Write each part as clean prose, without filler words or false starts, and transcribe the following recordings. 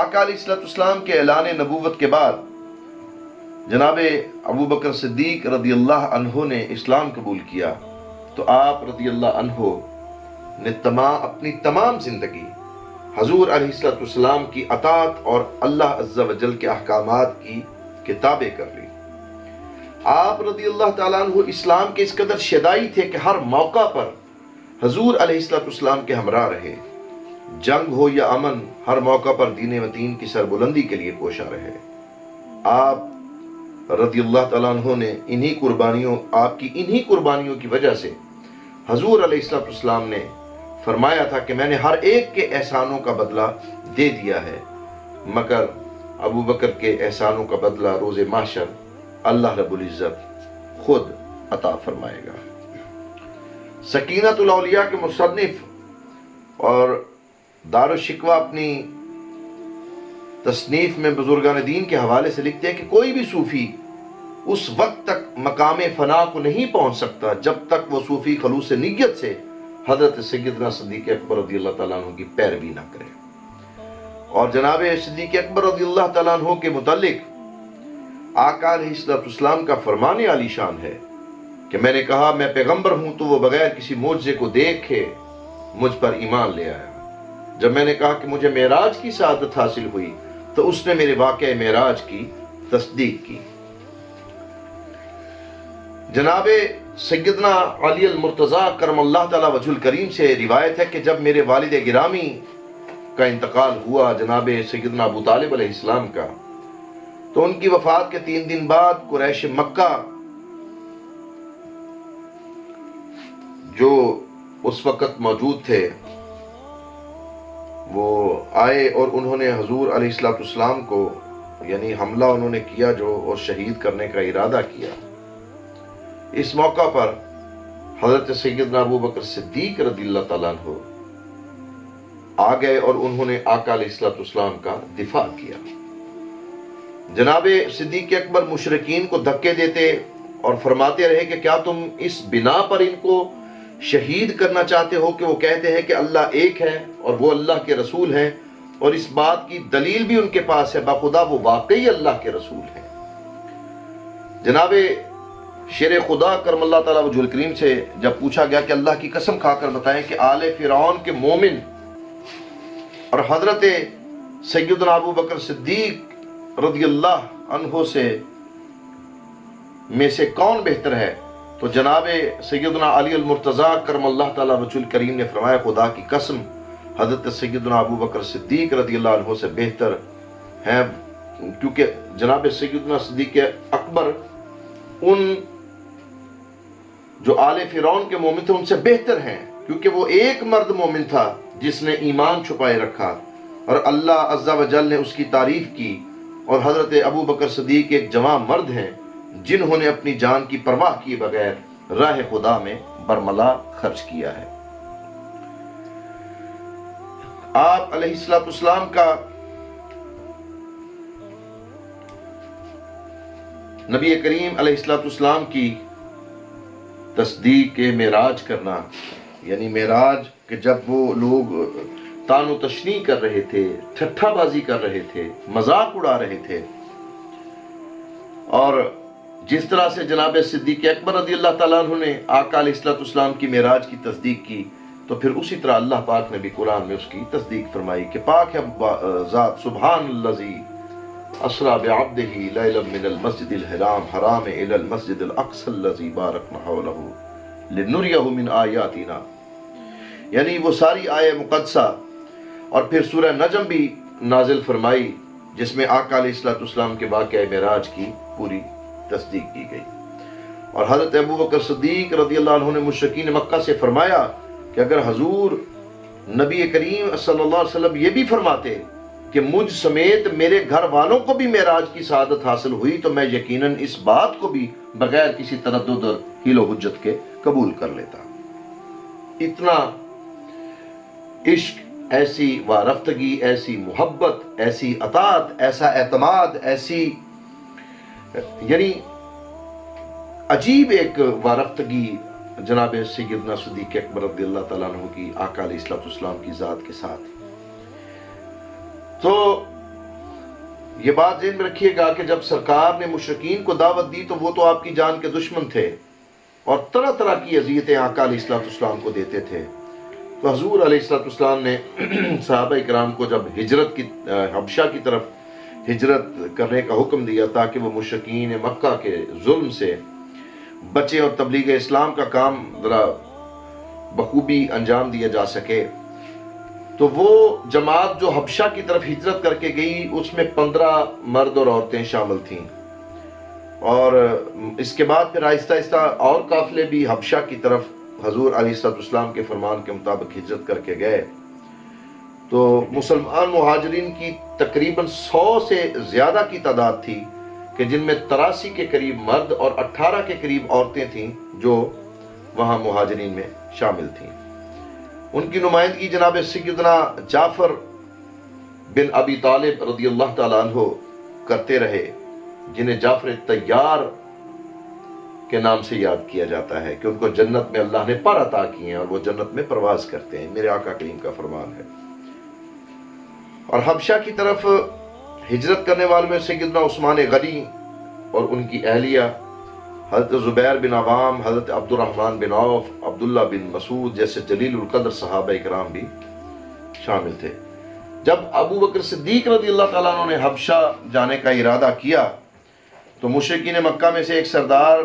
آقا علیہ السلام کے اعلان نبوت کے بعد جناب ابو بکر صدیق رضی اللہ عنہ نے اسلام قبول کیا، تو آپ رضی اللہ عنہ نے اپنی تمام زندگی حضور علیہ السلام کی اطاعت اور اللہ عز و جل کے احکامات کی کتابیں کر لی۔ آپ رضی اللہ تعالیٰ عنہ اسلام کے اس قدر شیدائی تھے کہ ہر موقع پر حضور علیہ السلام کے ہمراہ رہے، جنگ ہو یا امن، ہر موقع پر دین و دین کی سربلندی کے لیے کوشاں رہے۔ آپ رضی اللہ تعالیٰ عنہ نے آپ کی انہی قربانیوں کی وجہ سے حضور علیہ السلام نے فرمایا تھا کہ میں نے ہر ایک کے احسانوں کا بدلہ دے دیا ہے، مگر ابو بکر کے احسانوں کا بدلہ روز محشر اللہ رب العزت خود عطا فرمائے گا۔ سکینۃ الاولیاء کے مصنف اور دار الشکوہ اپنی تصنیف میں بزرگان دین کے حوالے سے لکھتے ہیں کہ کوئی بھی صوفی اس وقت تک مقام فنا کو نہیں پہنچ سکتا جب تک وہ صوفی خلوص نیت سے حضرت سیدنا صدیق اکبر رضی اللہ تعالیٰ عنہ کی پیروی نہ کرے۔ اور جناب صدیق اکبر رضی اللہ تعالیٰ عنہ کے متعلق آقا علیہ السلام کا فرمان عالی شان ہے کہ میں نے کہا میں پیغمبر ہوں تو وہ بغیر کسی معجزے کو دیکھے مجھ پر ایمان لے آیا۔ جب میں نے کہا کہ مجھے معراج کی سعادت حاصل ہوئی تو اس نے میرے واقعہ معراج کی تصدیق کی۔ جناب سیدنا علی المرتضی کرم اللہ تعالی وجہ الکریم سے روایت ہے کہ جب میرے والد گرامی کا انتقال ہوا، جناب سیدنا ابو طالب علیہ السلام کا، تو ان کی وفات کے 3 دن بعد قریش مکہ جو اس وقت موجود تھے وہ آئے اور انہوں نے حضور علیہ السلام کو یعنی حملہ انہوں نے کیا جو اور شہید کرنے کا ارادہ کیا۔ اس موقع پر حضرت سیدنا ابو بکر صدیق رضی اللہ تعالیٰ عنہ آ گئے اور انہوں نے آقا علیہ السلام کا دفاع کیا۔ جناب صدیق اکبر مشرکین کو دھکے دیتے اور فرماتے رہے کہ کیا تم اس بنا پر ان کو شہید کرنا چاہتے ہو کہ وہ کہتے ہیں کہ اللہ ایک ہے اور وہ اللہ کے رسول ہیں، اور اس بات کی دلیل بھی ان کے پاس ہے، بخدا وہ واقعی اللہ کے رسول ہیں۔ جناب شیر خدا کرم اللہ تعالیٰ وجہ الکریم سے جب پوچھا گیا کہ اللہ کی قسم کھا کر بتائیں کہ آل فرعون کے مومن اور حضرت سیدنا ابو بکر صدیق رضی اللہ عنہ میں سے کون بہتر ہے، تو جناب سیدنا علی المرتضی کرم اللہ تعالیٰ وجہ الکریم نے فرمایا خدا کی قسم حضرت سیدنا ابو بکر صدیق رضی اللہ عنہ سے بہتر ہیں، کیونکہ جناب سیدنا صدیق اکبر ان جو آل فرعون کے مومن تھے ان سے بہتر ہیں، کیونکہ وہ ایک مرد مومن تھا جس نے ایمان چھپائے رکھا اور اللہ عز و جل نے اس کی تعریف کی، اور حضرت ابو بکر صدیق ایک جوان مرد ہیں جنہوں نے اپنی جان کی پرواہ کیے بغیر راہ خدا میں برملا خرچ کیا ہے۔ آپ علیہ السلام کا نبی کریم علیہ السلام کی تصدیق معراج کرنا، یعنی معراج کہ جب وہ لوگ تان و تشنیع کر رہے تھے، ٹھٹھا بازی کر رہے تھے، مذاق اڑا رہے تھے، اور جس طرح سے جناب صدیق اکبر رضی اللہ تعالیٰ عنہ نے آقا علیہ السلام کی معراج کی تصدیق کی، تو پھر اسی طرح اللہ پاک نے بھی قرآن میں اس کی تصدیق فرمائی کہ پاک ہے ذات سبحان الذی اسریٰ بعبدہ لیلا من المسجد الحرام الی المسجد الاقصی الذی بارکنا حولہ لنریہ من آیاتنا، یعنی وہ ساری آیہ مقدسہ، اور پھر سورہ نجم بھی نازل فرمائی جس میں آقا علیہ السلام کے واقعہ معراج کی پوری تصدیق کی گئی۔ اور حضرت ابو بکر صدیق رضی اللہ عنہ نے مشرکین مکہ سے فرمایا کہ اگر حضور نبی کریم صلی اللہ علیہ وسلم یہ بھی فرماتے کہ مجھ سمیت میرے گھر والوں کو بھی معراج کی سعادت حاصل ہوئی تو میں یقیناً اس بات کو بھی بغیر کسی تردد اور حیل و حجت کے قبول کر لیتا۔ اتنا عشق، ایسی وارفتگی، ایسی محبت، ایسی اطاعت، ایسا اعتماد، ایسی یعنی عجیب ایک وارفتگی جناب سیدنا صدیق اکبر رضی اللہ تعالیٰ عنہ کی آقا علیہ السلام کی ذات کے ساتھ۔ تو یہ بات ذہن میں رکھیے گا کہ جب سرکار نے مشرکین کو دعوت دی تو وہ تو آپ کی جان کے دشمن تھے اور طرح طرح کی اذیتیں آقا علیہ الصلوۃ والسلام کو دیتے تھے. تو حضور علیہ الصلوۃ والسلام نے صحابہ کرام کو جب حبشہ کی طرف ہجرت کرنے کا حکم دیا تاکہ وہ مشرکین مکہ کے ظلم سے بچیں اور تبلیغ اسلام کا کام ذرا بخوبی انجام دیا جا سکے، تو وہ جماعت جو حبشہ کی طرف ہجرت کر کے گئی اس میں 15 مرد اور عورتیں شامل تھیں. اور اس کے بعد پھر آہستہ آہستہ اور قافلے بھی حبشہ کی طرف حضور علیہ الصلوۃ والسلام کے فرمان کے مطابق ہجرت کر کے گئے. تو مسلمان مہاجرین کی تقریباً 100 سے زیادہ کی تعداد تھی کہ جن میں 83 کے قریب مرد اور 18 کے قریب عورتیں تھیں جو وہاں مہاجرین میں شامل تھیں. ان کی نمائندگی جناب سیدنا جعفر بن ابی طالب رضی اللہ تعالیٰ عنہ کرتے رہے، جنہیں جعفر طیار کے نام سے یاد کیا جاتا ہے کہ ان کو جنت میں اللہ نے پر عطا کیے ہیں اور وہ جنت میں پرواز کرتے ہیں، میرے آقا کریم کا فرمان ہے. اور حبشہ کی طرف ہجرت کرنے والوں میں سیدنا عثمان غنی اور ان کی اہلیہ، حضرت زبیر بن عوام، حضرت عبد الرحمن بن عوف، عبداللہ بن مسعود جیسے جلیل القدر صحابہ کرام بھی شامل تھے. جب ابو بکر صدیق رضی اللہ تعالیٰ عنہ نے حبشہ جانے کا ارادہ کیا تو مشرکین مکہ میں سے ایک سردار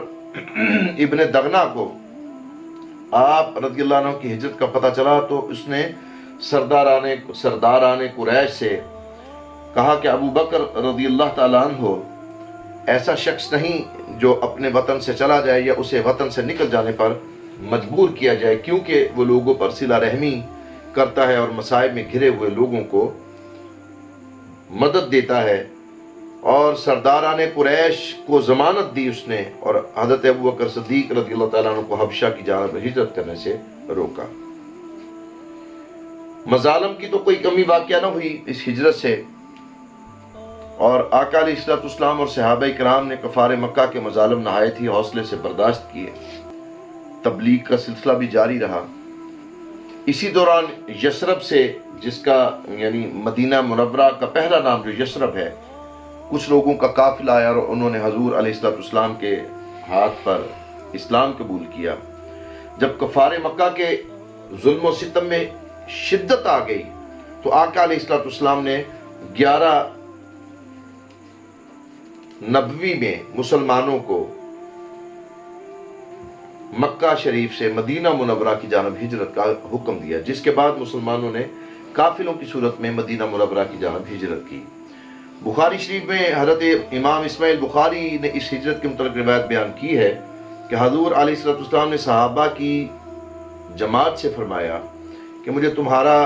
ابن دغنا کو آپ رضی اللہ عنہ کی ہجرت کا پتہ چلا تو اس نے سرداران قریش سے کہا کہ ابو بکر رضی اللہ تعالیٰ عنہ ایسا شخص نہیں جو اپنے وطن سے چلا جائے یا اسے وطن سے نکل جانے پر مجبور کیا جائے، کیونکہ وہ لوگوں پر صلہ رحمی کرتا ہے اور مصائب میں گھرے ہوئے لوگوں کو مدد دیتا ہے. اور سرداران قریش کو ضمانت دی اس نے اور حضرت ابو بکر صدیق رضی اللہ تعالیٰ عنہ کو حبشہ کی جانب ہجرت کرنے سے روکا. مظالم کی تو کوئی کمی واقعہ نہ ہوئی اس ہجرت سے، اور آقا علیہ الصلوۃ والسلام اور صحابہ کرام نے کفار مکہ کے مظالم نہایت ہی حوصلے سے برداشت کیے. تبلیغ کا سلسلہ بھی جاری رہا. اسی دوران یثرب سے، جس کا یعنی مدینہ منورہ کا پہلا نام جو یثرب ہے، کچھ لوگوں کا قافلہ آیا اور انہوں نے حضور علیہ الصلوۃ والسلام کے ہاتھ پر اسلام قبول کیا. جب کفار مکہ کے ظلم و ستم میں شدت آ گئی تو آقا علیہ الصلوۃ والسلام نے 11 نبوی میں مسلمانوں کو مکہ شریف سے مدینہ منورہ کی جانب ہجرت کا حکم دیا، جس کے بعد مسلمانوں نے قافلوں کی صورت میں مدینہ منورہ کی جانب ہجرت کی. بخاری شریف میں حضرت امام اسماعیل بخاری نے اس ہجرت کے متعلق روایت بیان کی ہے کہ حضور علیہ الصلوۃ والسلام نے صحابہ کی جماعت سے فرمایا کہ مجھے تمہارا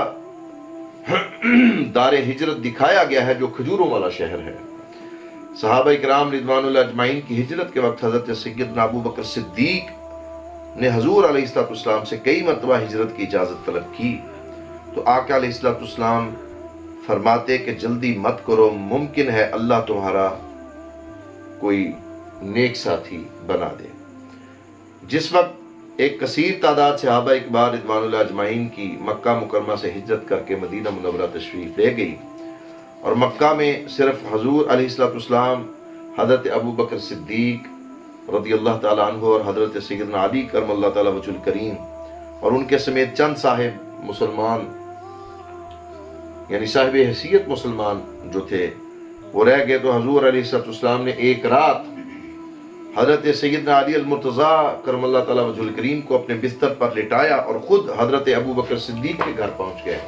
دار ہجرت دکھایا گیا ہے جو کھجوروں والا شہر ہے. صحابہ کرام رضوان اللہ اجمعین کی ہجرت کے وقت حضرت سیدنا ابو بکر صدیق نے حضور علیہ الصلوۃ والسلام سے کئی مرتبہ ہجرت کی اجازت طلب کی تو آقا علیہ الصلوۃ والسلام فرماتے کہ جلدی مت کرو، ممکن ہے اللہ تمہارا کوئی نیک ساتھی بنا دے. جس وقت ایک کثیر تعداد صحابہ اکبار رضوان اللہ اجمعین کی مکہ مکرمہ سے ہجرت کر کے مدینہ منورہ تشریف لے گئی اور مکہ میں صرف حضور علیہ الصلوۃ والسلام، حضرت ابو بکر صدیق رضی اللہ تعالیٰ عنہ اور حضرت سیدنا علی کرم اللہ تعالیٰ وجہ الکریم اور ان کے سمیت چند صاحب مسلمان یعنی صاحب حیثیت مسلمان جو تھے وہ رہ گئے. تو حضور علیہ الصلوۃ والسلام نے ایک رات حضرت سیدنا علی المرتضیٰ کرم اللہ تعالیٰ وجہ الکریم کو اپنے بستر پر لٹایا اور خود حضرت ابو بکر صدیق کے گھر پہنچ گئے.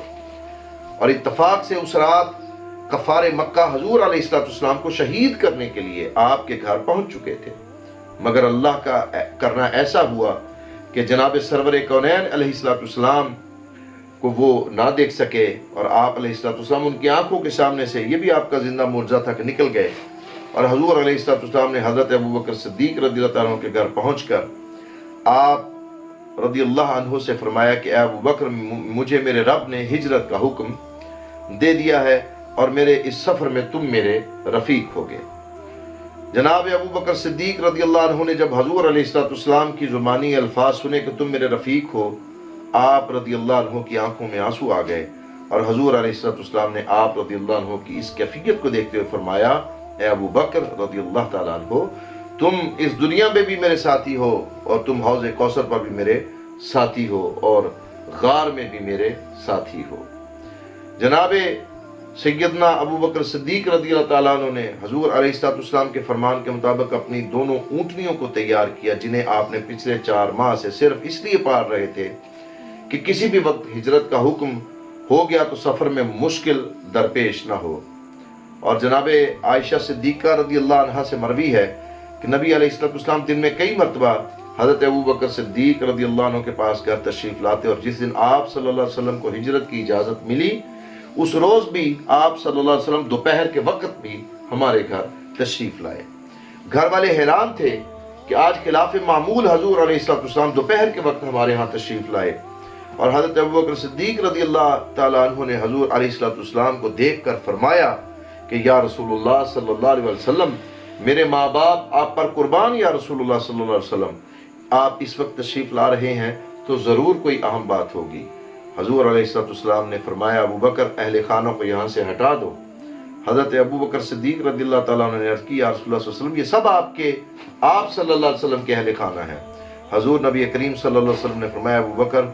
اور اتفاق سے اس رات کفار مکہ حضور علیہ الصلوۃ والسلام کو شہید کرنے کے لیے آپ کے گھر پہنچ چکے تھے، مگر اللہ کا کرنا ایسا ہوا کہ جناب سرور کونین علیہ الصلوۃ والسلام کو وہ نہ دیکھ سکے اور آپ علیہ الصلوۃ والسلام ان کی آنکھوں کے سامنے سے، یہ بھی آپ کا زندہ معجزہ تھا کہ نکل گئے. اور حضور علیہ الصلوۃ والسلام نے حضرت ابو بکر صدیق رضی اللہ تعالیٰ عنہ کے گھر پہنچ کر آپ رضی اللہ عنہ سے فرمایا کہ اے ابو بکر، مجھے میرے رب نے ہجرت کا حکم دے دیا ہے اور میرے اس سفر میں تم میرے رفیق ہوگے. جناب ابو بکر صدیق رضی اللہ عنہ نے جب حضور علیہ الصلوۃ والسلام کی زبانی الفاظ سنے کہ تم میرے رفیق ہو، آپ رضی اللہ عنہ کی آنکھوں میں آنسو آ گئے اور حضور علیہ السلام نے آپ رضی اللہ عنہ کی اس کیفیت کو دیکھتے ہوئے فرمایا اے ابو بکر رضی اللہ تعالیٰ عنہ تم اس دنیا میں بھی میرے ساتھی ہو اور تم حوض کوثر پر بھی میرے ساتھی ہو اور غار میں بھی میرے ساتھی ہو۔ جناب سیدنا ابو بکر صدیق رضی اللہ تعالیٰ عنہ نے حضور علیہ السلام کے فرمان کے مطابق اپنی دونوں اونٹنیوں کو تیار کیا جنہیں آپ نے پچھلے 4 ماہ سے صرف اس لیے پال رہے تھے کہ کسی بھی وقت ہجرت کا حکم ہو گیا تو سفر میں مشکل درپیش نہ ہو۔ اور جناب عائشہ صدیقہ رضی اللہ عنہا سے مروی ہے کہ نبی علیہ السلام دن میں کئی مرتبہ حضرت ابو بکر صدیق رضی اللہ عنہ کے پاس گھر تشریف لاتے اور جس دن آپ صلی اللہ علیہ وسلم کو ہجرت کی اجازت ملی اس روز بھی آپ صلی اللہ علیہ وسلم دوپہر کے وقت بھی ہمارے گھر تشریف لائے۔ گھر والے حیران تھے کہ آج خلاف معمول حضور علیہ السلام دوپہر کے وقت ہمارے ہاں تشریف لائے، اور حضرت ابو بکر صدیق رضی اللہ تعالیٰ عنہ نے حضور علیہ السلام کو دیکھ کر فرمایا کہ یا رسول اللہ صلی اللہ علیہ وسلم میرے ماں باپ آپ پر قربان، یا رسول اللہ صلی اللہ علیہ وسلم آپ اس وقت تشریف لا رہے ہیں تو ضرور کوئی اہم بات ہوگی۔ حضور علیہ السلام نے فرمایا ابو بکر اہل خانہ کو یہاں سے ہٹا دو۔ حضرت ابو بکر صدیق رضی اللہ تعالیٰ عنہ نے عرض کی یا رسول اللہ صلی اللہ علیہ وسلم یہ سب آپ صلی اللہ علیہ وسلم کے اہل خانہ ہیں۔ حضور نبی کریم صلی اللہ علیہ وسلم نے فرمایا ابو بکر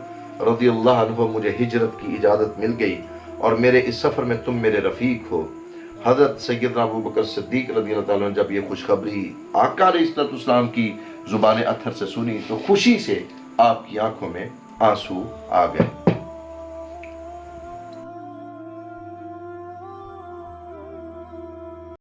رضی اللہ عنہ مجھے ہجرت کی اجازت مل گئی اور میرے اس سفر میں تم میرے رفیق ہو۔ حضرت سیدنا ابو بکر صدیق رضی اللہ تعالیٰ عنہ جب یہ خوشخبری آقا علیہ السلام کی زبان اطہر سے سنی تو خوشی سے آپ کی آنکھوں میں آنسو آ گئے۔